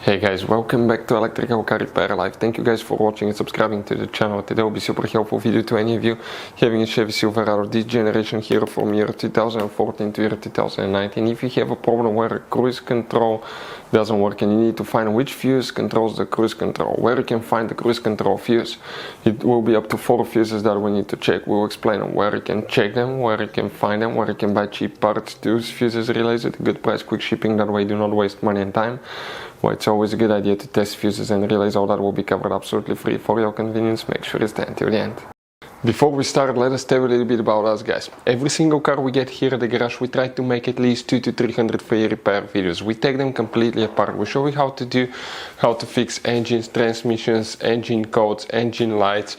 Hey guys, welcome back to Electrical Car Repair Live. Thank you guys for watching and subscribing to the channel. Today will be super helpful video to any of you having a Chevy Silverado this generation here from year 2014 to year 2019. If you have a problem where cruise control doesn't work and you need to find which fuse controls the cruise control, where you can find the cruise control fuse, it will be up to 4 fuses that we need to check. We'll explain where you can check them, where you can find them, where you can buy cheap parts to fuses relays at a good price, quick shipping, that way do not waste money and time. Well, it's always a good idea to test fuses and relays. All that will be covered absolutely free for your convenience. Make sure you stay until the end. Before we start, let us tell you a little bit about us, guys. Every single car we get here at the garage, we try to make at least 200 to 300 free repair videos. We take them completely apart. We show you how to fix engines, transmissions, engine codes, engine lights,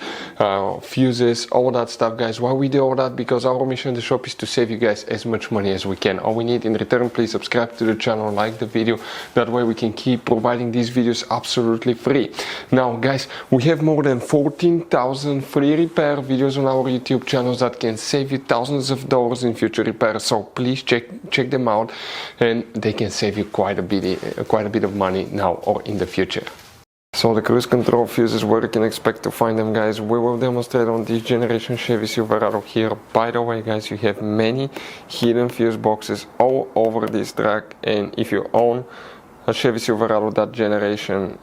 fuses, all that stuff, guys. Why we do all that? Because our mission in the shop is to save you guys as much money as we can. All we need in return, please subscribe to the channel, like the video. That way we can keep providing these videos absolutely free. Now, guys, we have more than 14,000 free repair videos on our YouTube channels that can save you thousands of dollars in future repairs. So please check them out, and they can save you quite a bit of money now or in the future. So the cruise control fuses, where you can expect to find them, guys, we will demonstrate on this generation Chevy Silverado here. By the way, guys, you have many hidden fuse boxes all over this truck, and if you own a Chevy Silverado that generation,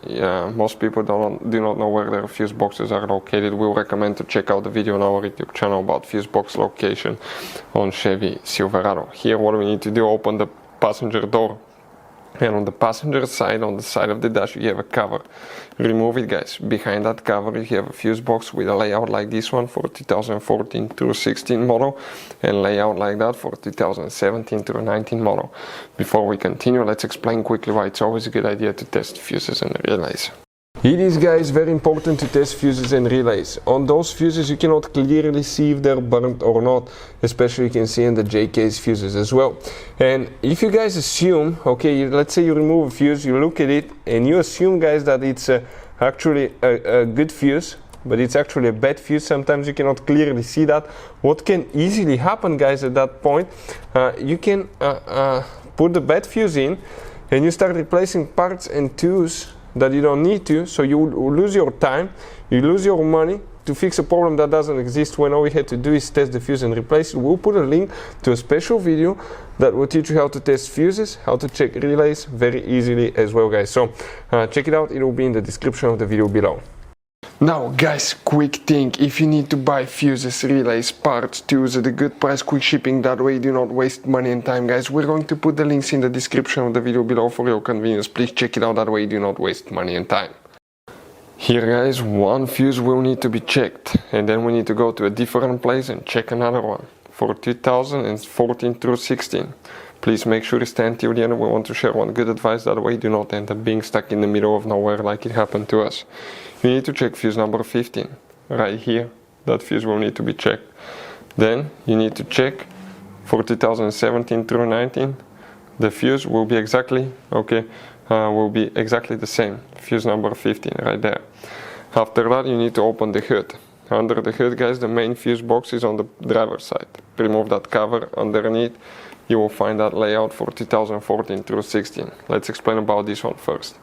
most people do not know where their fuse boxes are located. We recommend to check out the video on our YouTube channel about fuse box location on Chevy Silverado. Here, what we need to do, open the passenger door, and on the passenger side, on the side of the dash, you have a cover. Remove it, guys. Behind that cover you have a fuse box with a layout like this one for 2014 through 16 model, and layout like that for 2017 through 19 model. Before we continue, let's explain quickly why it's always a good idea to test fuses and relays. It is, guys, very important to test fuses and relays. On those fuses you cannot clearly see if they're burnt or not, especially you can see in the J-case fuses as well. And if you guys assume, okay, let's say you remove a fuse, you look at it and you assume, guys, that it's actually a good fuse, but it's actually a bad fuse. Sometimes you cannot clearly see that. What can easily happen, guys, at that point, you can put the bad fuse in and you start replacing parts and tools that you don't need to, so you lose your time, you lose your money to fix a problem that doesn't exist, when all we had to do is test the fuse and replace it. We'll put a link to a special video that will teach you how to test fuses, how to check relays very easily as well, guys. So check it out, it will be in the description of the video below. Now, guys, quick thing, if you need to buy fuses, relays, parts, tools at a good price, quick shipping, that way do not waste money and time, guys, we're going to put the links in the description of the video below for your convenience. Please check it out, that way do not waste money and time. Here, guys, one fuse will need to be checked, and then we need to go to a different place and check another one for 2014 through 16. Please make sure you stay until the end. We want to share one good advice, that way do not end up being stuck in the middle of nowhere like it happened to us. You need to check fuse number 15, right here. That fuse will need to be checked. Then you need to check for 2017 through 19. The fuse will be exactly the same. Fuse number 15 right there. After that, you need to open the hood. Under the hood, guys, the main fuse box is on the driver's side. Remove that cover. Underneath, you will find that layout for 2014 through 16. Let's explain about this one first.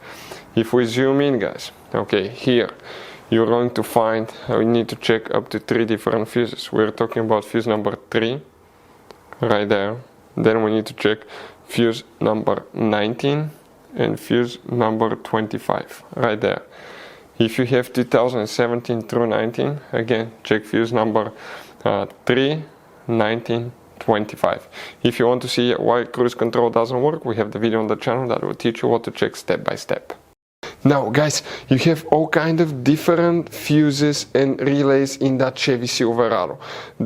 If we zoom in, guys, okay, here you're going to find, we need to check up to 3 different fuses. We're talking about fuse number 3 right there. Then we need to check fuse number 19 and fuse number 25 right there. If you have 2017 through 19, again, check fuse number 3, 19, 25. If you want to see why cruise control doesn't work, we have the video on the channel that will teach you what to check step by step. Now, guys, you have all kind of different fuses and relays in that Chevy Silverado.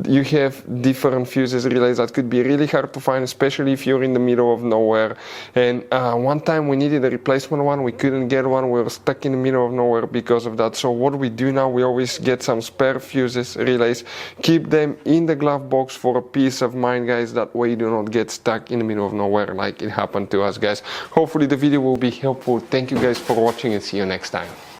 You have different fuses, relays that could be really hard to find, especially if you're in the middle of nowhere. And one time we needed a replacement one, we couldn't get one, we were stuck in the middle of nowhere because of that. So what we do now, we always get some spare fuses, relays, keep them in the glove box for a peace of mind, guys. That way you do not get stuck in the middle of nowhere like it happened to us, guys. Hopefully the video will be helpful. Thank you guys for watching and see you next time.